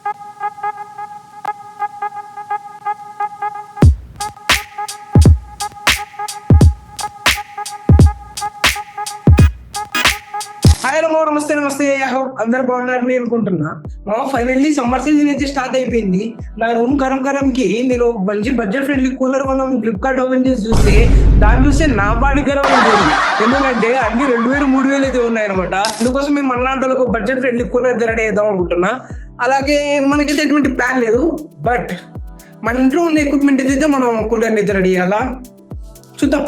Hi hello నమస్తే నమస్తే అందరు బాగున్నారని అనుకుంటున్నా. ఫైనల్లీ సమ్మర్ సీజన్ అయితే స్టార్ట్ అయిపోయింది. నా రూమ్ కరంకి నేను మంచి బడ్జెట్ ఫ్రెండ్లీ కూలర్ మనం ఫ్లిప్కార్ట్ ఓపెన్ చేసి చూస్తే దాన్ని చూస్తే నా బాడీ గరం ఉంటుంది. ఎందుకంటే అన్ని 2000 3000 అయితే ఉన్నాయన్నమాట. అందుకోసం మేము మనలాంటి బడ్జెట్ ఫ్రెండ్లీ కూలర్ రెడీ చేద్దాం అనుకుంటున్నా. అలాగే మనకైతే ఎటువంటి ప్లాన్ లేదు, బట్ మన ఇంట్లో ఉన్న ఎక్విప్మెంట్ అయితే మనం కూలర్ అయితే రెడీ చేయాలా చూద్దాం.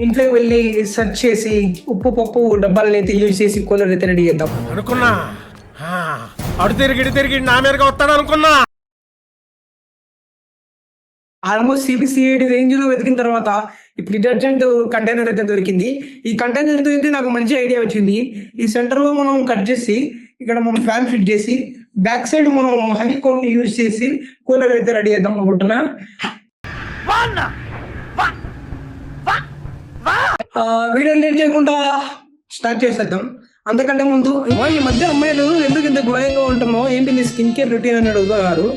ఇంట్లోకి వెళ్ళి సెర్చ్ చేసి ఉప్పు పప్పు డబ్బాలని అయితే యూజ్ చేసి కూలర్ అయితే రెడీ చేద్దాం అనుకున్నా. అడు తిరిగి నా మీదగా వస్తాడు అనుకున్నా. ఆల్మోస్ట్ CPC8 రేంజ్ లో వెతికిన తర్వాత ఇప్పుడు డిటర్జెంట్ కంటైనర్ అయితే దొరికింది. ఈ కంటైనర్ అయితే నాకు మంచి ఐడియా వచ్చింది. ఈ సెంటర్ లో మనం కట్ చేసి ఇక్కడ మనం ఫ్యాన్ ఫిట్ చేసి బ్యాక్ సైడ్ మనం హనీకోమ్ యూజ్ చేసి కూలర్ అయితే రెడీ చేద్దాం అనుకుంటున్నా. వీడియో లేట్ చేయకుండా స్టార్ట్ చేసేద్దాం. అంతకంటే ముందు ఈ మధ్య అమ్మాయిలు ఎందుకు ఇంత గ్లోయింగ్ గా ఉంటామో ఏంటి నీ స్కిన్ కేర్ రొటీన్ అని అడుగుతారు.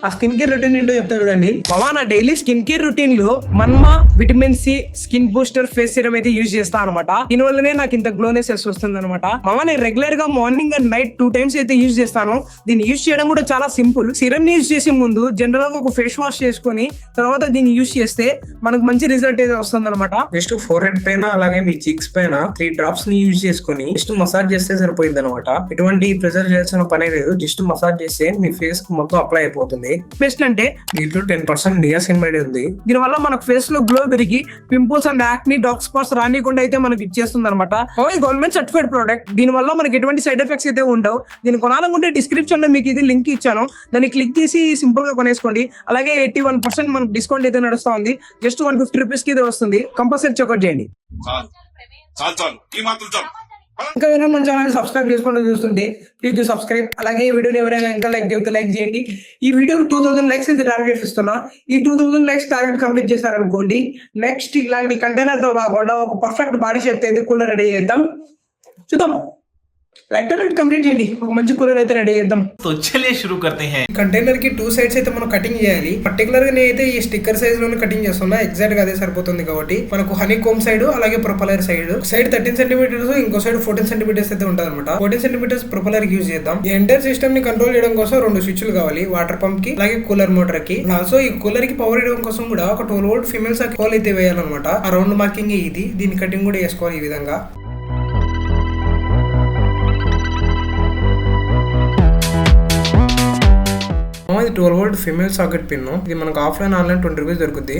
ఆ స్కిన్ కేర్ రొటీన్ ఏంటో చెప్తా చూడండి. నా డైలీ స్కిన్ కేర్ రొటీన్ లో మన్మా vitamin C skin booster face serum అయితే యూజ్ చేస్తా అనమాట. దీని వల్లనే నాకు ఇంత గ్లోనెస్ వస్తుంది అనమాట. నేను రెగ్యులర్ గా మార్నింగ్ అండ్ నైట్ 2 times అయితే యూజ్ చేస్తాను. దీన్ని యూజ్ చేయడం కూడా చాలా సింపుల్. సిరమ్ ని యూజ్ చేసే ముందు జనరల్ గా ఒక ఫేస్ వాష్ చేసుకుని తర్వాత దీన్ని యూజ్ చేస్తే మనకు మంచి రిజల్ట్ అయితే వస్తుంది అనమాట. జస్ట్ ఫోర్ హెడ్ పైన అలాగే మీ చీక్స్ పైన 3 drops ని యూజ్ చేసుకుని జస్ట్ మసాజ్ చేస్తే సరిపోయింది అనమాట. ఎటువంటి ప్రెజర్ చేయాల్సిన పనే లేదు. జస్ట్ మసాజ్ చేస్తే మీ ఫేస్ కు మొత్తం అప్లై అయిపోతుంది. బెస్ట్ అంటే దీంట్లో 10% నియాసినమైడ్ ఉంది. దీని వల్ల మనకు ఫేస్ లో గ్లో పెరిగి పింపుల్స్ అండ్ యాక్ని డార్క్ స్పాట్స్ రానికుండా అయితే మనకి ఇచ్చేస్తుంది అనమాట. Government certified product. దీని వల్ల మనకి ఎటువంటి సైడ్ ఎఫెక్ట్స్ అయితే ఉండవు. దీన్ని కొనాలనుకుంటే డిస్క్రిప్షన్ లో మీకు ఇది లింక్ ఇచ్చాను. దాన్ని క్లిక్ చేసి సింపుల్ గా కొనేసుకోండి. అలాగే 81% మనకు డిస్కౌంట్ అయితే నడుస్తా ఉంది. జస్ట్ 150 రూపీస్ కి ఇది వస్తుంది. కంపల్సరీ చెక్అౌట్ చేయండి. ఇంకా ఏమైనా మన ఛానల్ సబ్స్క్రైబ్ చేసుకుంటూ చూస్తుంటే ప్లీజ్ సబ్స్క్రైబ్. అలాగే ఈ వీడియోని ఎవరైనా ఇంకా లైక్ చేస్తే లైక్ చేయండి. ఈ వీడియో 2000 likes అయితే టార్గెట్ ఇస్తున్నా. ఈ 2000 likes టార్గెట్ కంప్లీట్ చేస్తారనుకోండి, నెక్స్ట్ ఇలాంటి కంటైనర్ తో కాకుండా ఒక పర్ఫెక్ట్ బాడీ షేప్ అయితే కూలర్ రెడీ చేద్దాం. చూద్దాం. కంప్లీట్ చేయండి. ఒక మంచి కూలర్ అయితే రెడీ చేద్దాం. కంటైనర్ కి 2 sides అయితే మనం కటింగ్ చేయాలి. పర్టికులర్ గా నేనైతే ఈ స్టిక్కర్ సైజ్ లోనే కటింగ్ చేస్తున్నా. ఎగ్జాక్ట్ గా అదే సరిపోతుంది కాబట్టి మనకు హనీ కోమ్ సైడ్ అలాగే ప్రొపలర్ సైడ్ 13 centimeters ఇంకో సైడ్ 14 centimeters అయితే ఉంటుంది అనమాట. 14 centimeters ప్రొపలర్ యూజ్ చేద్దాం. ఈ ఎంటైర్ సిస్టమ్ ని కంట్రోల్ చేయడం కోసం 2 స్విచ్లు కావాలి. వాటర్ పంప్ కి అలాగే కూలర్ మోటార్ కి. సో ఈ కూలర్ కి పవర్ ఇవ్వడం కోసం కూడా ఒక 12 volt ఫిమేల్ సాకెట్ హోల్ అయితే వేయాలన్నమాట. ఆ రౌండ్ మార్కింగ్ ఇది. దీని కటింగ్ కూడా చేసుకోవాలి ఈ విధంగా. ఇది 12 volt ఫిమేల్ సాకెట్ పిన్. ఇది మనకు ఆఫ్లైన్ ఆన్లైన్ 20 రూపీస్ దొరుకుద్ది.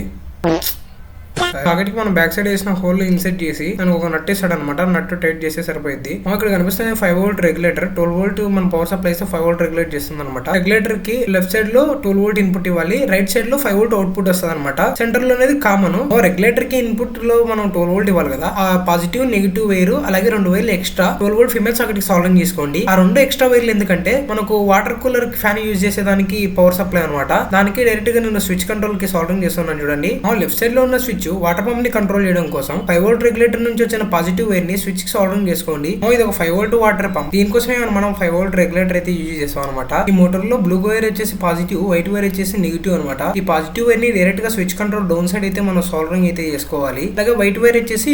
సాకెట్ కి మనం బ్యాక్ సైడ్ వేసిన హోల్ ఇన్సెట్ చేసి దానికి ఒక నట్ వేస్తాడు అనమాట. నట్టు టైట్ చేస్తే సరిపోయింది. ఇక్కడ కనిపిస్తుంది 5 volt రెగ్యులేటర్. 12 volt మన పవర్ సప్లై ఇస్తే 5 volt రెగ్యులేట్ చేస్తుంది అనమాట. రెగ్యులేటర్ కి లెఫ్ట్ సైడ్ లో 12 volt ఇన్పుట్ ఇవ్వాలి. రైట్ సైడ్ లో 5 volt అవుట్పుట్ వస్తుంది అనమాట. సెంటర్ లో అనేది కామన్. రెగ్యులేటర్ కి ఇన్పుట్ లో మనం 12 volt ఇవ్వాలి కదా. ఆ పాజిటివ్ నెగిటివ్ వైర్ అలాగే 2 వైర్లు ఎక్స్ట్రా 12 volt ఫిమేల్ సాకెట్ కి సాల్వింగ్ చేసుకోండి. ఆ 2 ఎక్స్ట్రా వైర్లు ఎందుకంటే మనకు వాటర్ కూలర్ ఫ్యాన్ యూజ్ చేసేదానికి పవర్ సప్లై అనమాట. దానికి డైరెక్ట్ గా నేను స్విచ్ కంట్రోల్ కి సాల్వింగ్ చేస్తున్నాను చూడండి. లెఫ్ట్ సైడ్ లో ఉన్న స్విచ్ వాటర్ పంప్ ని కంట్రోల్ చేయడం కోసం 5 volt రెగ్యులేటర్ నుంచి వచ్చిన పాజిటివ్ వైర్ ని స్విచ్ కి సాల్వింగ్ చేసుకోండి. ఇది ఒక 5 volt వాటర్ పంప్. దీనికోసమే మనం 5 volt రెగ్యులేటర్ అయితే యూజ్ చేస్తాం అనమాట. ఈ మోటార్ లో బ్లూ వైర్ వచ్చేసి పాజిటివ్, వైట్ వైర్ వచ్చేసి నెగిటివ్ అనమాట. ఈ పాజిటివ్ వైర్ ని డైరెక్ట్ గా స్విచ్ కంట్రోల్ డౌన్ సైడ్ అయితే మనం సాల్వింగ్ అయితే చేసుకోవాలి. అలాగే వైట్ వైర్ వచ్చేసి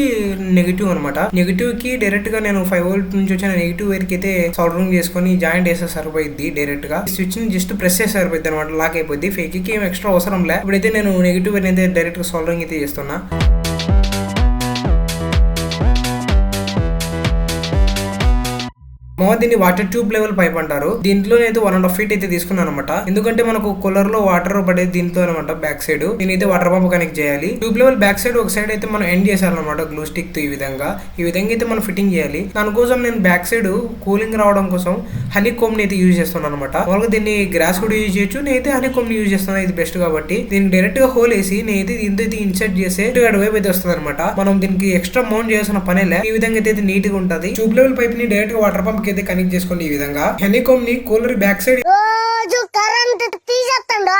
నెగిటివ్ అనమాట. నెగిటివ్ కి డైరెక్ట్ గా నేను 5 volt నుంచి వచ్చిన నెగిటివ్ వైర్ కి అయితే సాల్వింగ్ చేసుకుని జాయింట్ వేస్తే సరిపోయింది. డైరెక్ట్ గా స్విచ్ ని జస్ట్ ప్రెస్ చేస్తే సరిపోయింది అనమాట. లాక్ అయిపోయింది. ఫేక్ కి ఏం ఎక్స్ట్రా అవసరం లే. ఇప్పుడైతే నేను నెగిటివ్ వైర్ అయితే డైరెక్ట్ గా సాల్వింగ్ అయితే చేస్తున్నా. దీన్ని వాటర్ ట్యూబ్ లెవెల్ పైప్ అంటారు. దీంట్లో అయితే 1.5 feet అయితే తీసుకున్నాను అనమాట. ఎందుకంటే మనకు కూలర్ లో వాటర్ పడేది దీంతో అనమాట. బ్యాక్ సైడ్ నేనైతే వాటర్ పంప్ కనెక్ట్ చేయాలి. ట్యూబ్ లెవెల్ బ్యాక్ సైడ్ ఒక సైడ్ అయితే మనం ఎండ్ చేయాలన్నమాట గ్లూ స్టిక్ తో. ఈ విధంగా అయితే మనం ఫిట్టింగ్ చేయాలి. దానికోసం నేను బ్యాక్ సైడ్ కూలింగ్ రావడం కోసం హనీ కోమ్ ని అయితే యూజ్ చేస్తున్నాను అనమాట. వాళ్ళకి దీన్ని గ్రాస్ కూడా యూజ్ చేయొచ్చు. నేనైతే హనీ కోమ్ ని యూజ్ చేస్తాను. ఇది బెస్ట్ కాబట్టి దీన్ని డైరెక్ట్ గా హోల్ వేసి నేనైతే దీంతో ఇన్సర్ట్ చేస్తే వైపు అయితే వస్తుంది అనమాట. మనం దీనికి ఎక్స్ట్రా మౌంట్ చేయాల్సిన పనేలే. ఈ విధంగా అయితే నీట్ గా ఉంటుంది. ట్యూబ్ లెవెల్ పైప్ ని డైరెక్ట్ గా వాటర్ పంప్ అయితే కనెక్ట్ చేసుకోండి. ఈ విధంగా హనీకోమ్ ని కూలర్ బ్యాక్ సైడ్ రోజు కరెంట్ తీసేస్తాడు.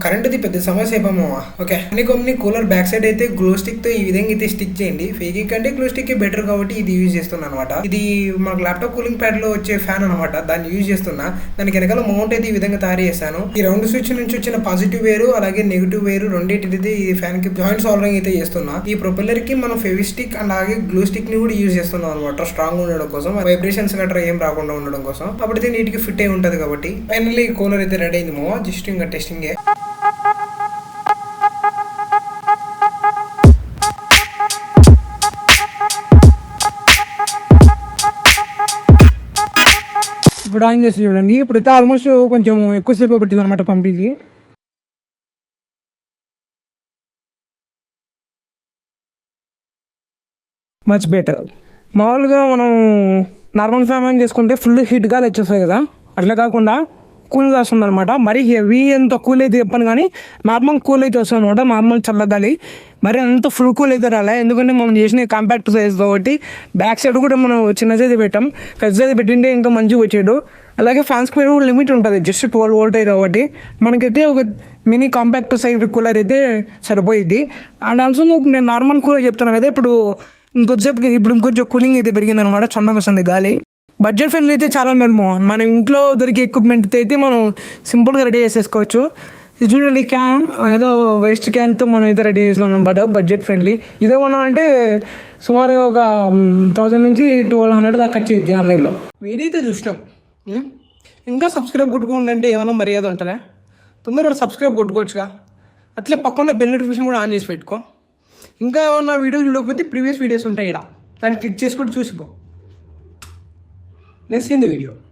కరెంట్ది పెద్ద సమస్య అయిపోమా. ఓకే, కొన్ని కూలర్ బ్యాక్ సైడ్ అయితే గ్లూ స్టిక్ తో ఈ విధంగా అయితే స్టిక్ చేయండి. ఫేవిక్ కంటే గ్లూ స్టిక్ బెటర్ కాబట్టి ఇది యూజ్ చేస్తున్నా అనమాట. ఇది మనకు ల్యాప్టాప్ కూలింగ్ ప్యాడ్ లో వచ్చే ఫ్యాన్ అనమాట. దాన్ని యూజ్ చేస్తున్నా. దానికి వెనకాల మౌంట్ అయితే ఈ విధంగా తయారు చేశాను. ఈ రౌండ్ స్విచ్ నుంచి వచ్చిన పాజిటివ్ వేరు అలాగే నెగిటివ్ వేరు రెండింటిది ఈ ఫ్యాన్ కి జాయింట్ సాల్వింగ్ అయితే చేస్తున్నా. ఈ ప్రొపెల్లర్ కి మనం ఫెవిస్టిక్ అలాగే గ్లూ స్టిక్ ని కూడా యూజ్ చేస్తున్నాం అనమాట. స్ట్రాంగ్ ఉండడం కోసం, వైబ్రేషన్స్ గట్రా ఏం రాకుండా ఉండడం కోసం. అప్పుడైతే నీట్ గా ఫిట్ అయి ఉంటది కాబట్టి. ఫైనల్లీ కూలర్ అయితే రెడీ అయింది మో. జస్ట్ ఇంకా టెస్టింగ్. ఇప్పుడు ఆన్ చేసి చూడండి. ఇప్పుడైతే ఆల్మోస్ట్ కొంచెం ఎక్కువసేపు పట్టింది అనమాట పంపించి. Much better. మామూలుగా మనం నార్మల్ ఫ్యాన్ ఆన్ చేసుకుంటే ఫుల్ హీట్ గాలి వచ్చేస్తాయి కదా, అట్లా కాకుండా కూల్ వస్తుంది అనమాట. మరి హెవీ ఎంత కూల్ అయితే చెప్పాను కానీ నార్మల్ కూల్ అయితే వస్తుంది అనమాట. నార్మల్ చల్లగాలి, మరి అంత ఫుల్ కూల్ అయితే రాలే. ఎందుకంటే మనం చేసిన కాంపాక్ట్ సైజ్ కాబట్టి బ్యాక్ సైడ్ కూడా మనం చిన్న సైజ్ పెట్టాం. పెద్ద సైజ్ పెట్టింటే ఇంకా మంచిగా వచ్చాడు. అలాగే ఫ్యాన్స్ కూడా లిమిట్ ఉంటుంది, జస్ట్ 12 వోల్ట్ కాబట్టి మనకైతే ఒక మినీ కాంపాక్ట్ సైజ్ కూలర్ అయితే సరిపోయింది. అండ్ ఆల్సో నేను నార్మల్ కూలర్ చెప్తున్నాను కదా, ఇప్పుడు ఇంకొంచెం కూలింగ్ అయితే పెరిగింది అనమాట. చల్లగా వస్తుంది గాలి. బడ్జెట్ ఫ్రెండ్లీ అయితే చాలా మేము మన ఇంట్లో దొరికే ఎక్విప్మెంట్ అయితే మనం సింపుల్గా రెడీ చేసేసుకోవచ్చు. ఇది చూడండి, క్యాన్ ఏదో వేస్ట్ క్యాన్తో మనం అయితే రెడీ చేస్తున్నాం అనమాట. బడ్జెట్ ఫ్రెండ్లీ ఇదే మనం అంటే సుమారు ఒక 1000 నుంచి 1200 దాకా ఖర్చు అవుతుంది ఆన్లైన్లో. వేరైతే చూసినాం. ఇంకా సబ్స్క్రైబ్ కొట్టుకోండి ఏమైనా మర్యాద ఉంటుందా? తొందరగా సబ్స్క్రైబ్ కొట్టుకోవచ్చుగా. అట్లే పక్కన బెల్ నోటిఫికేషన్ కూడా ఆన్ చేసి పెట్టుకో. ఇంకా ఏమన్నా వీడియోస్ చూడకపోతే ప్రీవియస్ వీడియోస్ ఉంటాయి ఇక్కడ, దాన్ని క్లిక్ చేసుకుంటూ చూసిపో. Next in the video.